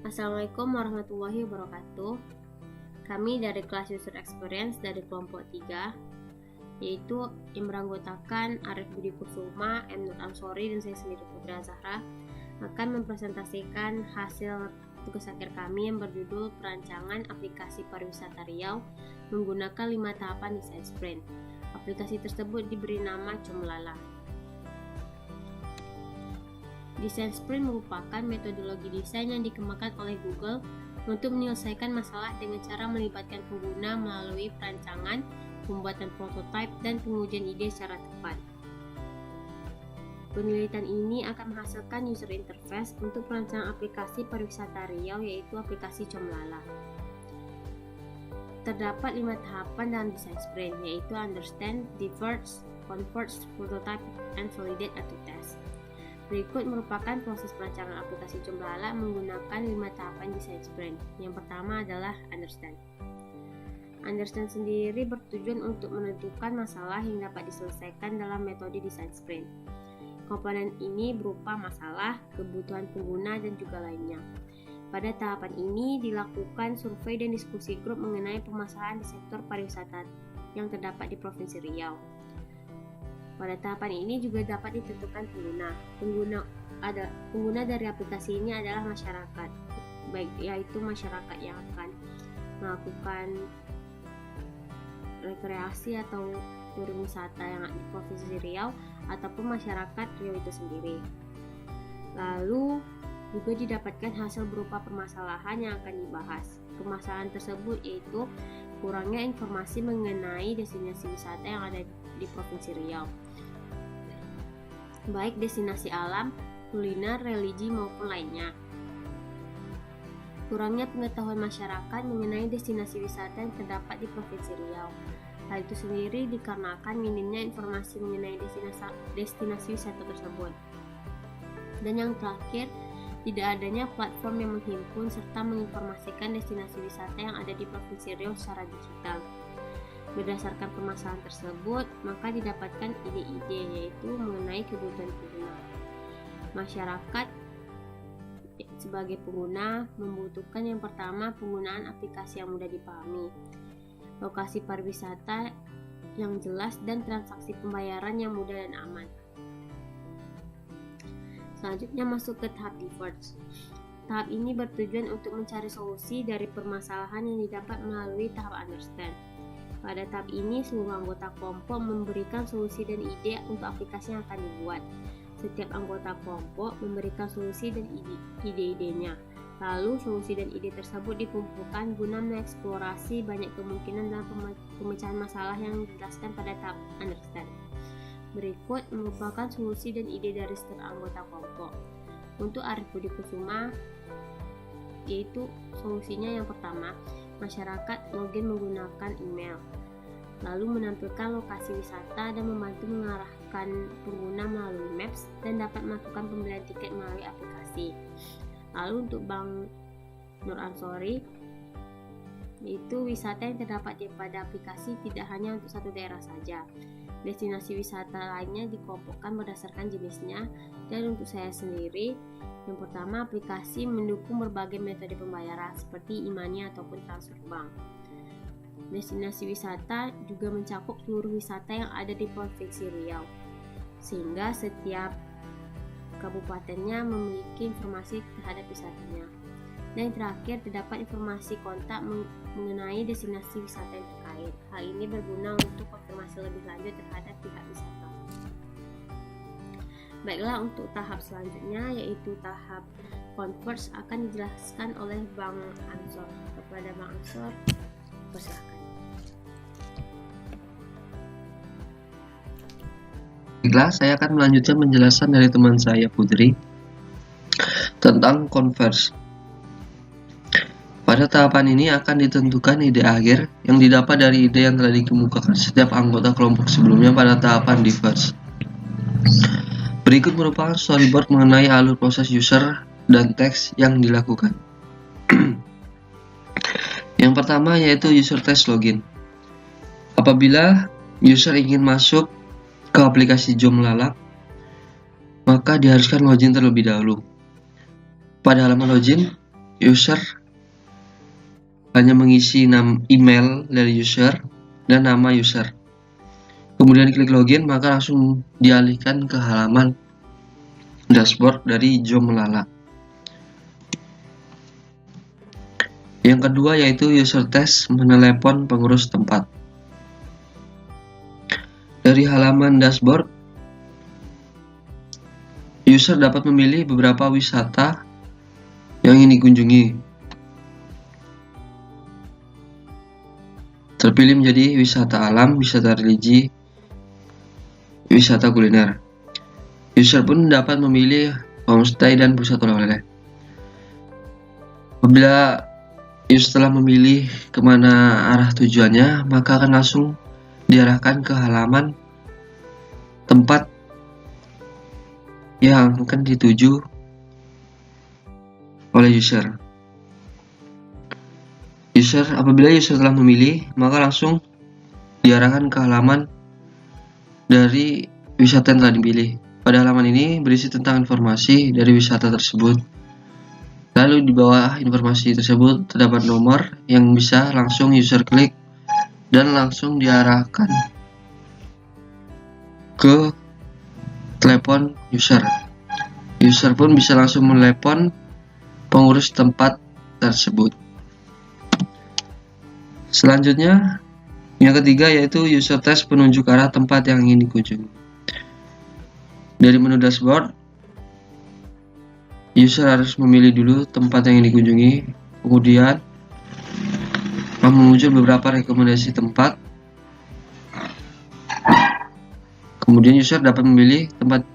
Assalamualaikum warahmatullahi wabarakatuh. Kami dari kelas User Experience dari kelompok 3, yaitu yang beranggotakan Arif Budi Kusuma, M. Nur Ansori, dan saya sendiri Putri Azahra, akan mempresentasikan hasil tugas akhir kami yang berjudul Perancangan Aplikasi Pariwisata Riau menggunakan 5 tahapan desain sprint. Aplikasi tersebut diberi nama Comlala. Desain sprint merupakan metodologi desain yang dikembangkan oleh Google untuk menyelesaikan masalah dengan cara melibatkan pengguna melalui perancangan, pembuatan prototipe, dan pengujian ide secara tepat. Penelitian ini akan menghasilkan user interface untuk perancangan aplikasi pariwisata Riau, yaitu aplikasi Comlala. Terdapat 5 tahapan dalam desain sprint, yaitu understand, diverge, converge, prototype, and validate atau test. Berikut merupakan proses perancangan aplikasi Comlala menggunakan 5 tahapan desain sprint. Yang pertama adalah understand. Understand sendiri bertujuan untuk menentukan masalah yang dapat diselesaikan dalam metode desain sprint. Komponen ini berupa masalah, kebutuhan pengguna, dan juga lainnya. Pada tahapan ini dilakukan survei dan diskusi grup mengenai permasalahan di sektor pariwisata yang terdapat di Provinsi Riau. Pada tahapan ini juga dapat ditentukan pengguna. Pengguna dari aplikasi ini adalah masyarakat, yaitu masyarakat yang akan melakukan rekreasi atau tur wisata yang ada di Provinsi Riau ataupun masyarakat Riau itu sendiri. Lalu juga didapatkan hasil berupa permasalahan yang akan dibahas. Permasalahan tersebut yaitu kurangnya informasi mengenai destinasi wisata yang ada di Provinsi Riau, baik destinasi alam, kuliner, religi maupun lainnya. Kurangnya pengetahuan masyarakat mengenai destinasi wisata yang terdapat di Provinsi Riau. Hal itu sendiri dikarenakan minimnya informasi mengenai destinasi wisata tersebut. Dan yang terakhir, tidak adanya platform yang menghimpun serta menginformasikan destinasi wisata yang ada di Provinsi Riau secara digital. Berdasarkan permasalahan tersebut, maka didapatkan ide-ide, yaitu mengenai kebutuhan pengguna. Masyarakat sebagai pengguna membutuhkan yang pertama penggunaan aplikasi yang mudah dipahami, lokasi pariwisata yang jelas, dan transaksi pembayaran yang mudah dan aman. Selanjutnya masuk ke tahap diverge. Tahap ini bertujuan untuk mencari solusi dari permasalahan yang didapat melalui tahap understand. Pada tahap ini, seluruh anggota kelompok memberikan solusi dan ide untuk aplikasi yang akan dibuat. Setiap anggota kelompok memberikan solusi dan ide-idenya. Lalu, solusi dan ide tersebut dikumpulkan guna mengeksplorasi banyak kemungkinan dalam pemecahan masalah yang dijelaskan pada tahap understand. Berikut merupakan solusi dan ide dari setiap anggota kelompok. Untuk Arif Budi Kusuma, yaitu solusinya yang pertama, masyarakat login menggunakan email, lalu menampilkan lokasi wisata dan membantu mengarahkan pengguna melalui maps dan dapat melakukan pembelian tiket melalui aplikasi. Lalu untuk Bang Nur Ansori, yaitu wisata yang terdapat pada aplikasi tidak hanya untuk satu daerah saja. Destinasi wisata lainnya dikelompokkan berdasarkan jenisnya. Dan untuk saya sendiri, yang pertama, aplikasi mendukung berbagai metode pembayaran seperti e-money ataupun transfer bank. Destinasi wisata juga mencakup seluruh wisata yang ada di Provinsi Riau, sehingga setiap kabupatennya memiliki informasi terhadap wisatanya. Dan yang terakhir, terdapat informasi kontak mengenai destinasi wisata yang terkait. Hal ini berguna untuk konfirmasi lebih lanjut terhadap pihak wisata. Baiklah, untuk tahap selanjutnya yaitu tahap converge akan dijelaskan oleh Bang Ansor. Kepada Bang Ansor, persilakan. Baiklah, saya akan melanjutkan penjelasan dari teman saya Putri tentang converge. Pada tahapan ini akan ditentukan ide akhir yang didapat dari ide yang telah dikemukakan setiap anggota kelompok sebelumnya pada tahapan diverge. Berikut merupakan storyboard mengenai alur proses user dan teks yang dilakukan. Yang pertama yaitu user test login. Apabila user ingin masuk ke aplikasi Comlala, maka diharuskan login terlebih dahulu. Pada halaman login, user hanya mengisi email dari user dan nama user. Kemudian klik login, maka langsung dialihkan ke halaman dashboard dari Joomla. Yang kedua yaitu user test menelepon pengurus tempat. Dari halaman dashboard, user dapat memilih beberapa wisata yang ingin dikunjungi. Terpilih menjadi wisata alam, wisata religi, wisata kuliner. User pun dapat memilih homestay dan pusat oleh-oleh. Apabila user telah memilih kemana arah tujuannya, maka akan langsung diarahkan ke halaman tempat yang akan dituju oleh user. Apabila user telah memilih, maka langsung diarahkan ke halaman dari wisata yang telah dipilih. Pada halaman ini berisi tentang informasi dari wisata tersebut. Lalu di bawah informasi tersebut terdapat nomor yang bisa langsung user klik dan langsung diarahkan ke telepon user. User pun bisa langsung menelepon pengurus tempat tersebut. Selanjutnya, yang ketiga yaitu user test penunjuk arah tempat yang ingin dikunjungi. Dari menu dashboard, user harus memilih dulu tempat yang ingin dikunjungi, kemudian muncul beberapa rekomendasi tempat. Kemudian user dapat memilih tempat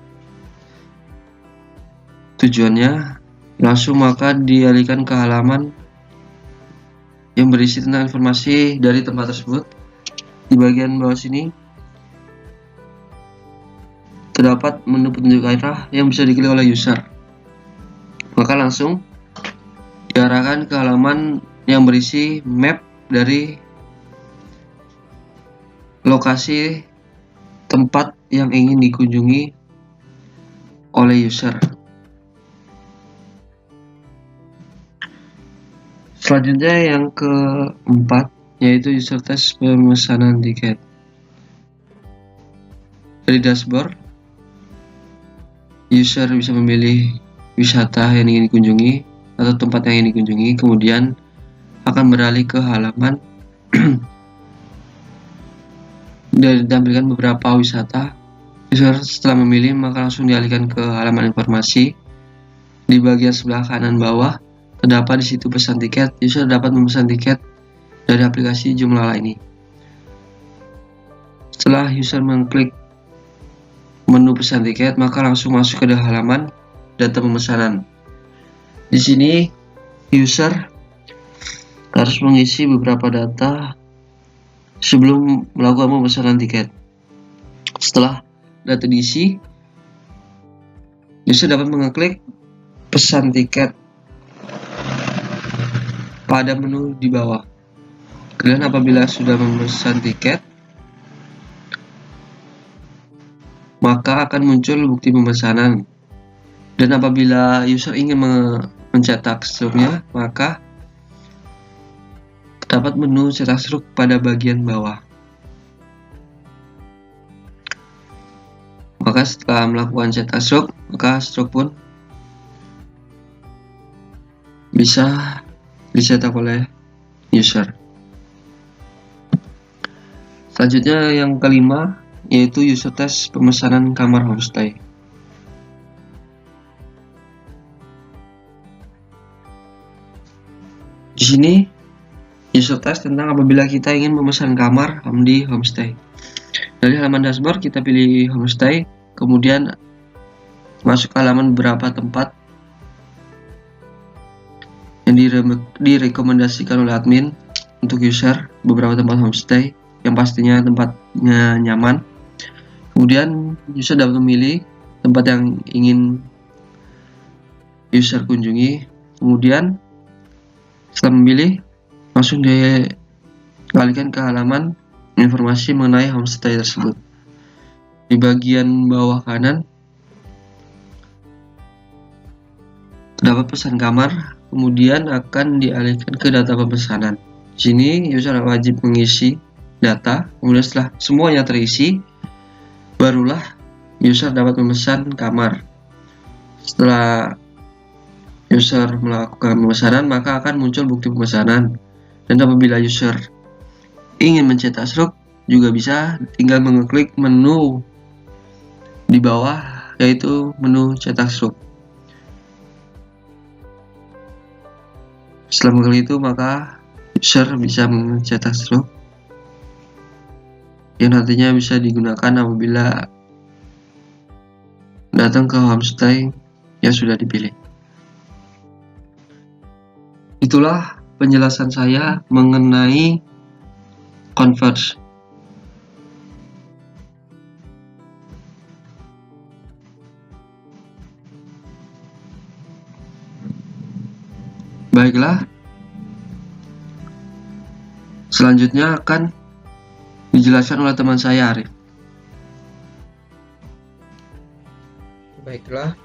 tujuannya, langsung maka dialihkan ke halaman yang berisi tentang informasi dari tempat tersebut. Di bagian bawah sini terdapat menu petunjuk arah yang bisa diklik oleh user. Maka langsung diarahkan ke halaman yang berisi map dari lokasi tempat yang ingin dikunjungi oleh user. Selanjutnya yang keempat yaitu user test pemesanan tiket. Dari dashboard, user bisa memilih wisata yang ingin dikunjungi atau tempat yang ingin dikunjungi, kemudian akan beralih ke halaman dan ditampilkan beberapa wisata. User setelah memilih maka langsung dialihkan ke halaman informasi. Di bagian sebelah kanan bawah terdapat di situ pesan tiket. User dapat memesan tiket dari aplikasi Joomla ini. Setelah user mengklik menu pesan tiket, maka langsung masuk ke halaman data pemesanan. Di sini user harus mengisi beberapa data sebelum melakukan pemesanan tiket. Setelah data diisi, user dapat mengeklik pesan tiket pada menu di bawah. Kemudian apabila sudah memesan tiket, maka akan muncul bukti pemesanan. Dan apabila user ingin mencetak struknya, maka terdapat menu cetak struk pada bagian bawah. Maka setelah melakukan cetak struk, maka struk pun bisa dicetak oleh user. Selanjutnya yang kelima yaitu user test pemesanan kamar homestay. Di sini user test tentang apabila kita ingin memesan kamar di homestay. Dari halaman dashboard kita pilih homestay, kemudian masuk ke halaman beberapa tempat yang direkomendasikan oleh admin untuk user, beberapa tempat homestay yang pastinya tempatnya nyaman. Kemudian user dapat memilih tempat yang ingin user kunjungi. Kemudian setelah memilih, langsung dialihkan ke halaman informasi mengenai homestay tersebut. Di bagian bawah kanan dapat pesan kamar, kemudian akan dialihkan ke data pemesanan. Di sini user wajib mengisi data, kemudian setelah semuanya terisi, barulah user dapat memesan kamar. Setelah user melakukan pemesanan, maka akan muncul bukti pemesanan. Dan apabila user ingin mencetak stroke, juga bisa tinggal mengeklik menu di bawah, yaitu menu cetak stroke. Setelah mengklik itu, maka user bisa mencetak stroke yang nantinya bisa digunakan apabila datang ke homestay yang sudah dipilih. Itulah penjelasan saya mengenai Converge. Baiklah, selanjutnya akan dijelaskan oleh teman saya, Arif. Baiklah,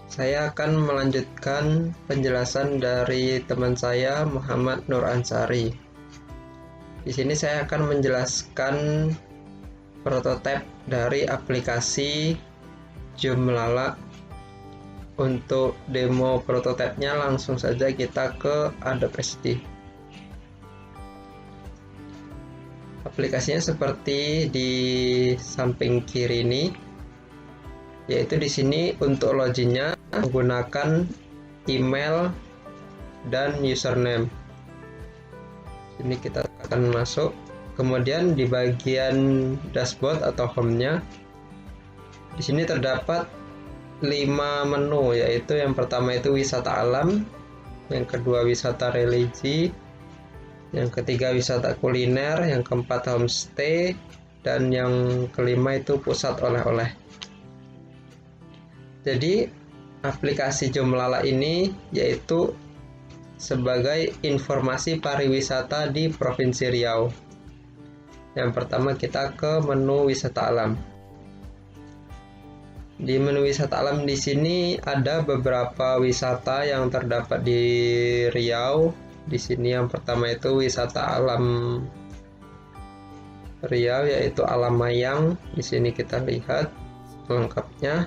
saya akan melanjutkan penjelasan dari teman saya, Muhammad Nur Ansari. Di sini saya akan menjelaskan prototipe dari aplikasi Joomla. Untuk demo prototipenya langsung saja kita ke Adobe XD. Aplikasinya seperti di samping kiri ini, yaitu di sini untuk loginnya menggunakan email dan username. Ini kita akan masuk, kemudian di bagian dashboard atau home-nya, di sini terdapat 5 menu, yaitu yang pertama itu wisata alam, yang kedua wisata religi, yang ketiga wisata kuliner, yang keempat homestay, dan yang kelima itu pusat oleh-oleh. Jadi aplikasi Joomla ini yaitu sebagai informasi pariwisata di Provinsi Riau. Yang pertama kita ke menu wisata alam. Di menu wisata alam di sini ada beberapa wisata yang terdapat di Riau. Di sini yang pertama itu wisata alam Riau, yaitu Alam Mayang. Di sini kita lihat lengkapnya.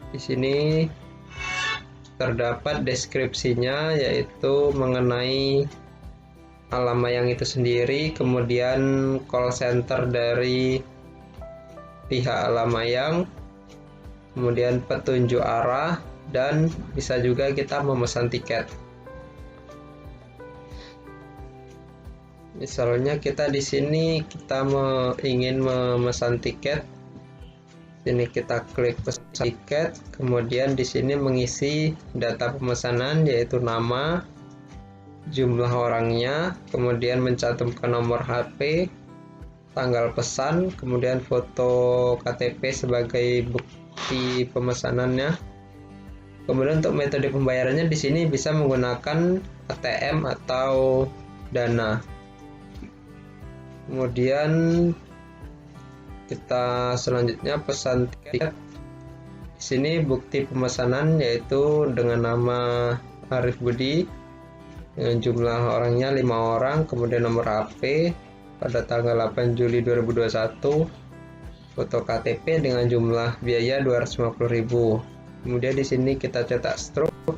Di sini terdapat deskripsinya, yaitu mengenai Alam Mayang itu sendiri, kemudian call center dari pihak Alam Mayang, kemudian petunjuk arah, dan bisa juga kita memesan tiket. Misalnya kita di sini ingin memesan tiket, sini kita klik pesan tiket, kemudian di sini mengisi data pemesanan yaitu nama, jumlah orangnya, kemudian mencantumkan nomor HP, tanggal pesan, kemudian foto KTP sebagai bukti pemesanannya. Kemudian untuk metode pembayarannya di sini bisa menggunakan ATM atau Dana. Kemudian kita selanjutnya pesan tiket. Di sini bukti pemesanan yaitu dengan nama Arif Budi, dengan jumlah orangnya 5 orang, kemudian nomor HP pada tanggal 8 Juli 2021, foto KTP dengan jumlah biaya 250.000. Kemudian di sini kita cetak stroke.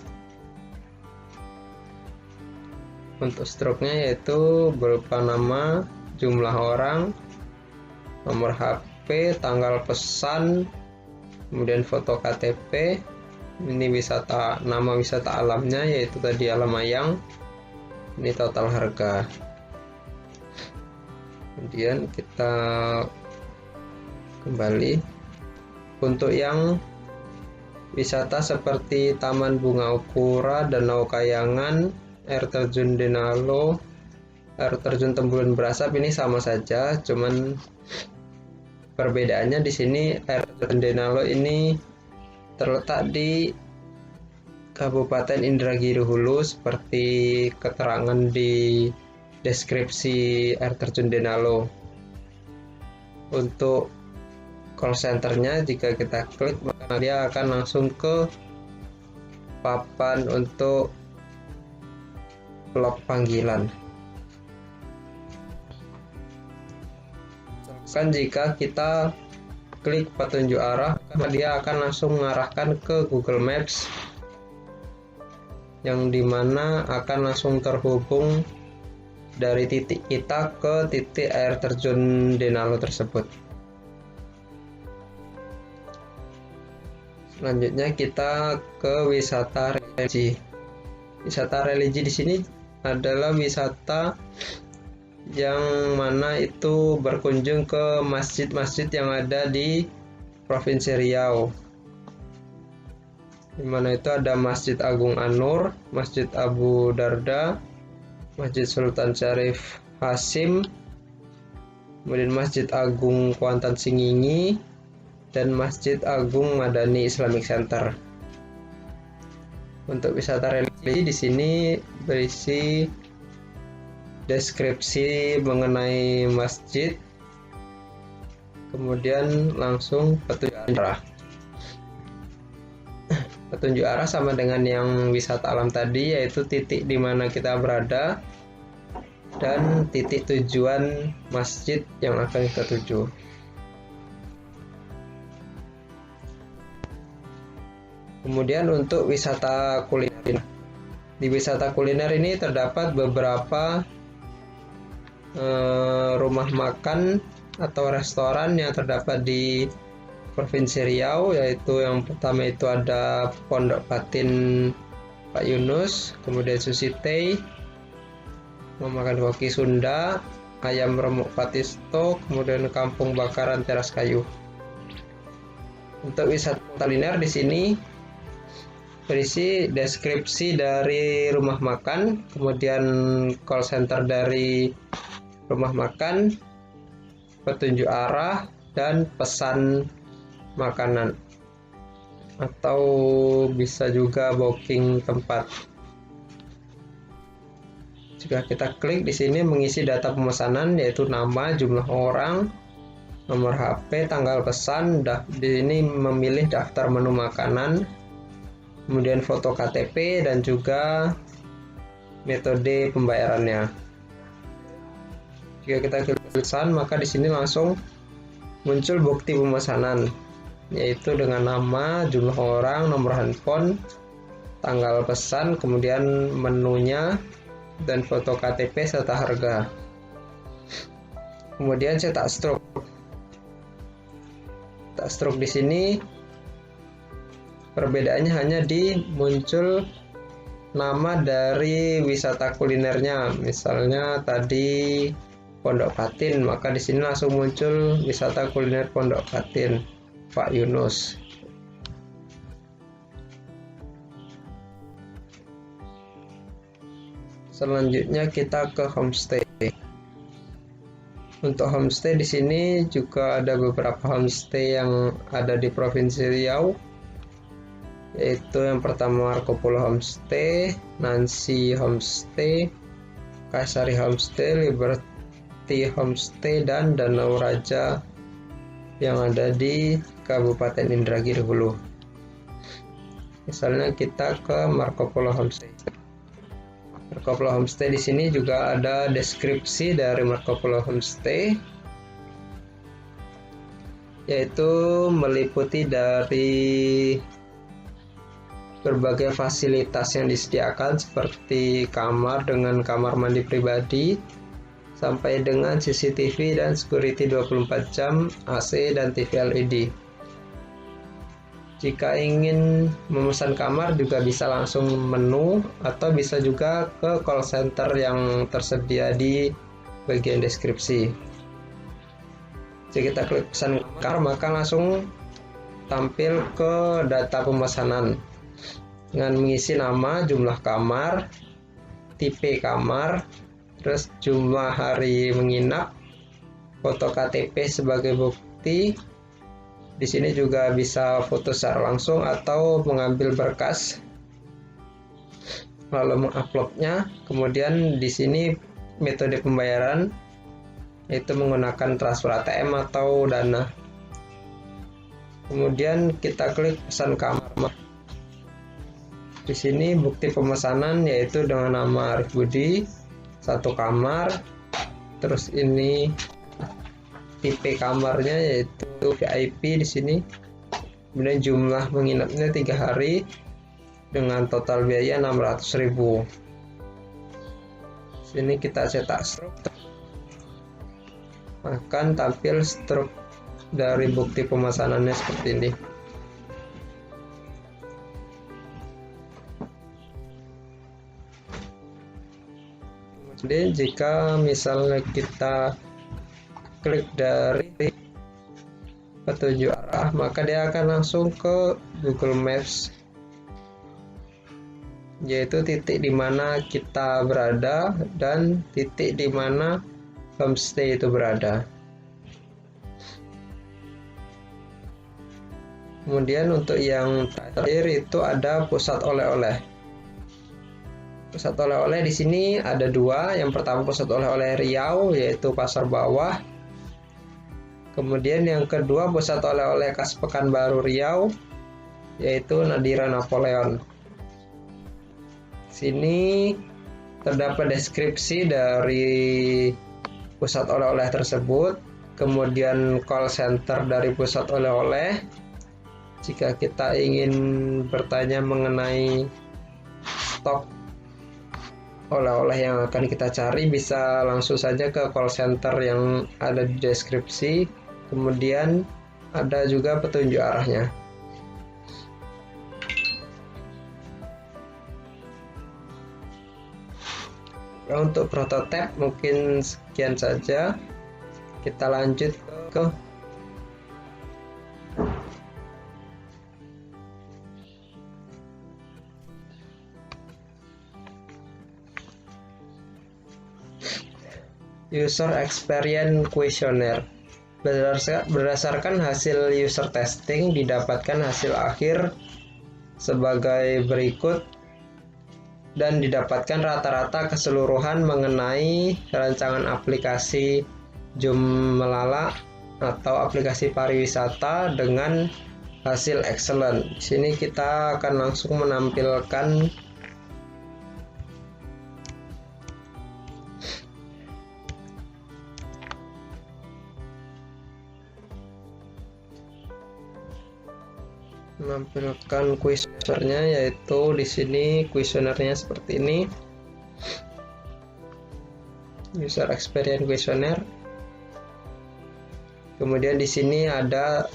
Untuk stroke-nya yaitu berupa nama, jumlah orang, nomor HP, tanggal pesan, kemudian foto KTP. Ini nama wisata alamnya yaitu tadi Alam Mayang. Ini total harga. Kemudian kita kembali untuk yang wisata seperti Taman Bunga Ukura, Danau Kayangan, air terjun Denalo, air terjun Tembulan Berasap, ini sama saja, cuman perbedaannya di sini air terjun Denalo ini terletak di Kabupaten Indragiri Hulu seperti keterangan di deskripsi air terjun Denalo. Untuk call centernya jika kita klik maka dia akan langsung ke papan untuk blok panggilan. Kan jika kita klik petunjuk arah, dia akan langsung mengarahkan ke Google Maps, yang dimana akan langsung terhubung dari titik kita ke titik air terjun Denalo tersebut. Selanjutnya kita ke wisata religi. Wisata religi di sini adalah wisata yang mana itu berkunjung ke masjid-masjid yang ada di Provinsi Riau, di mana itu ada Masjid Agung An-Nur, Masjid Abu Darda, Masjid Sultan Syarif Hasim, kemudian Masjid Agung Kuantan Singingi, dan Masjid Agung Madani Islamic Center. Untuk wisata religi di sini berisi deskripsi mengenai masjid, kemudian langsung petunjuk arah. Petunjuk arah sama dengan yang wisata alam tadi, yaitu titik di mana kita berada dan titik tujuan masjid yang akan kita tuju. Kemudian untuk wisata kuliner. Di wisata kuliner ini terdapat beberapa rumah makan atau restoran yang terdapat di Provinsi Riau, yaitu yang pertama itu ada Pondok Patin Pak Yunus, kemudian Sushi Tei, memakan hoki Sunda, ayam remuk Patisto, kemudian Kampung Bakaran Teras Kayu. Untuk wisata kuliner di sini berisi deskripsi dari rumah makan, kemudian call center dari rumah makan, petunjuk arah, dan pesan makanan, atau bisa juga booking tempat. Jika kita klik di sini mengisi data pemesanan, yaitu nama, jumlah orang, nomor HP, tanggal pesan. Di sini memilih daftar menu makanan, kemudian foto KTP, dan juga metode pembayarannya. Jika kita klik pesan, maka di sini langsung muncul bukti pemesanan, yaitu dengan nama, jumlah orang, nomor handphone, tanggal pesan, kemudian menunya, dan foto KTP serta harga. Kemudian cetak struk. Cetak struk di sini perbedaannya hanya di muncul nama dari wisata kulinernya. Misalnya tadi Pondok Patin, maka di sini langsung muncul wisata kuliner Pondok Patin Pak Yunus. Selanjutnya kita ke homestay. Untuk homestay di sini juga ada beberapa homestay yang ada di Provinsi Riau, yaitu yang pertama Marco Polo Homestay, Nancy Homestay, Kasari Homestay, Liberty Homestay, dan Danau Raja yang ada di Kabupaten Indragiri Hulu. Misalnya kita ke Marco Polo Homestay. Marco Polo Homestay di sini juga ada deskripsi dari Marco Polo Homestay, yaitu meliputi dari berbagai fasilitas yang disediakan seperti kamar dengan kamar mandi pribadi, sampai dengan CCTV dan security 24 jam, AC dan TV LED. Jika ingin memesan kamar juga bisa langsung menu, atau bisa juga ke call center yang tersedia di bagian deskripsi. Jika kita klik pesan kamar, maka langsung tampil ke data pemesanan dengan mengisi nama, jumlah kamar, tipe kamar, terus jumlah hari menginap, foto KTP sebagai bukti. Di sini juga bisa foto secara langsung atau mengambil berkas lalu menguploadnya. Kemudian di sini metode pembayaran, yaitu menggunakan transfer ATM atau Dana. Kemudian kita klik pesan kamar. Di sini bukti pemesanan yaitu dengan nama Arif Budi, 1 kamar. Terus ini tipe kamarnya yaitu VIP di sini. Kemudian jumlah menginapnya 3 hari dengan total biaya 600.000. Sini kita cetak struk. Akan tampil struk dari bukti pemesanannya seperti ini. Kemudian jika misalnya kita klik dari petunjuk arah, maka dia akan langsung ke Google Maps, yaitu titik di mana kita berada dan titik di mana homestay itu berada. Kemudian untuk yang terakhir itu ada pusat oleh-oleh. Pusat oleh-oleh di sini ada 2. Yang pertama pusat oleh-oleh Riau yaitu Pasar Bawah. Kemudian yang kedua pusat oleh-oleh khas Pekanbaru Riau yaitu Nadira Napoleon. Sini terdapat deskripsi dari pusat oleh-oleh tersebut, kemudian call center dari pusat oleh-oleh. Jika kita ingin bertanya mengenai stok oleh-oleh yang akan kita cari, bisa langsung saja ke call center yang ada di deskripsi. Kemudian ada juga petunjuk arahnya. Untuk prototipe mungkin sekian saja. Kita lanjut ke User Experience Questionnaire. Berdasarkan hasil user testing, didapatkan hasil akhir sebagai berikut dan didapatkan rata-rata keseluruhan mengenai rancangan aplikasi Joomla atau aplikasi pariwisata dengan hasil excellent. Di sini kita akan langsung menampilkan kuesionernya, yaitu di sini kuesionernya seperti ini. User Experience Questionnaire. Kemudian di sini ada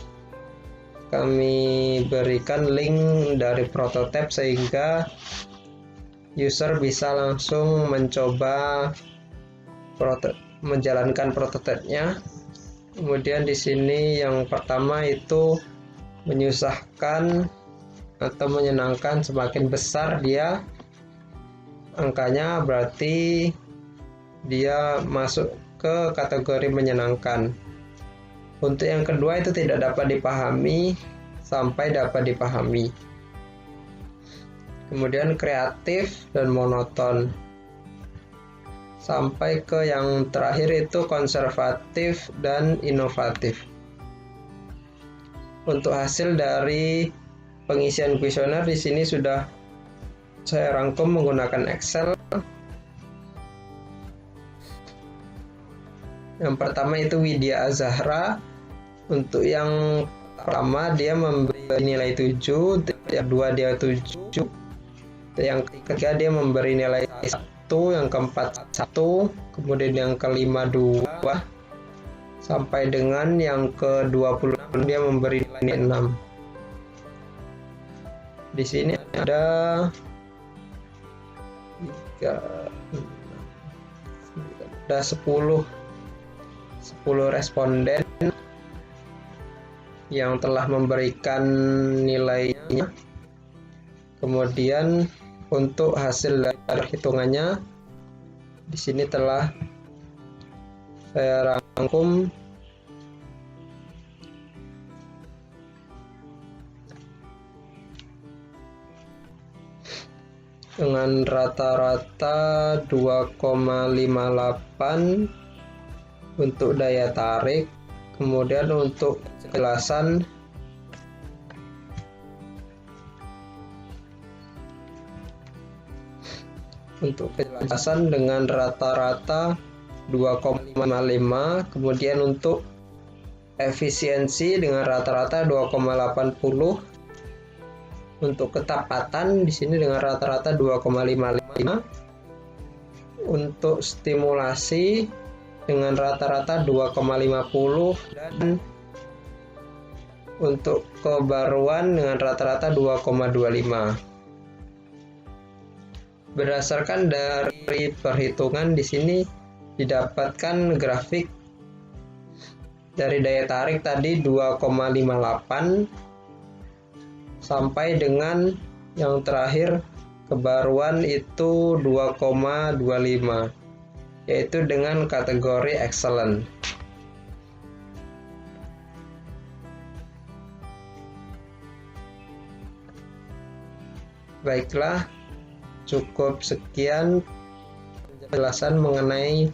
kami berikan link dari prototipe sehingga user bisa langsung mencoba menjalankan prototipenya. Kemudian di sini yang pertama itu menyusahkan atau menyenangkan, semakin besar dia angkanya berarti dia masuk ke kategori menyenangkan. Untuk yang kedua itu tidak dapat dipahami sampai dapat dipahami. Kemudian kreatif dan monoton. Sampai ke yang terakhir itu konservatif dan inovatif. Untuk hasil dari pengisian kuesioner di sini sudah saya rangkum menggunakan Excel. Yang pertama itu Widya Azahra. Untuk yang pertama dia memberi nilai 7, yang kedua dia 7, yang ketiga dia memberi nilai 1, yang keempat 1, kemudian yang kelima 2, sampai dengan yang ke-20 dia memberi nilai 6. Di sini ada 10 responden yang telah memberikan nilainya. Kemudian untuk hasil dari hitungannya di sini telah saya rangkum. Dengan rata-rata 2,58 untuk daya tarik. Kemudian untuk kejelasan Untuk kejelasan dengan rata-rata 2,55, kemudian untuk efisiensi dengan rata-rata 2,80, untuk ketepatan di sini dengan rata-rata 2,55, untuk stimulasi dengan rata-rata 2,50, dan untuk kebaruan dengan rata-rata 2,25. Berdasarkan dari perhitungan di sini didapatkan grafik dari daya tarik tadi 2,58 sampai dengan yang terakhir kebaruan itu 2,25, yaitu dengan kategori excellent. Baiklah, cukup sekian penjelasan mengenai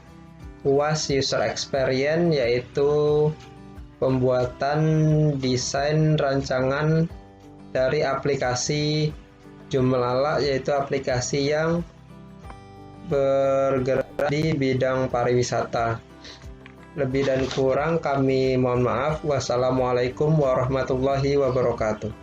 UAS user experience, yaitu pembuatan desain rancangan dari aplikasi Joomla, yaitu aplikasi yang bergerak di bidang pariwisata. Lebih dan kurang kami mohon maaf. Wassalamualaikum warahmatullahi wabarakatuh.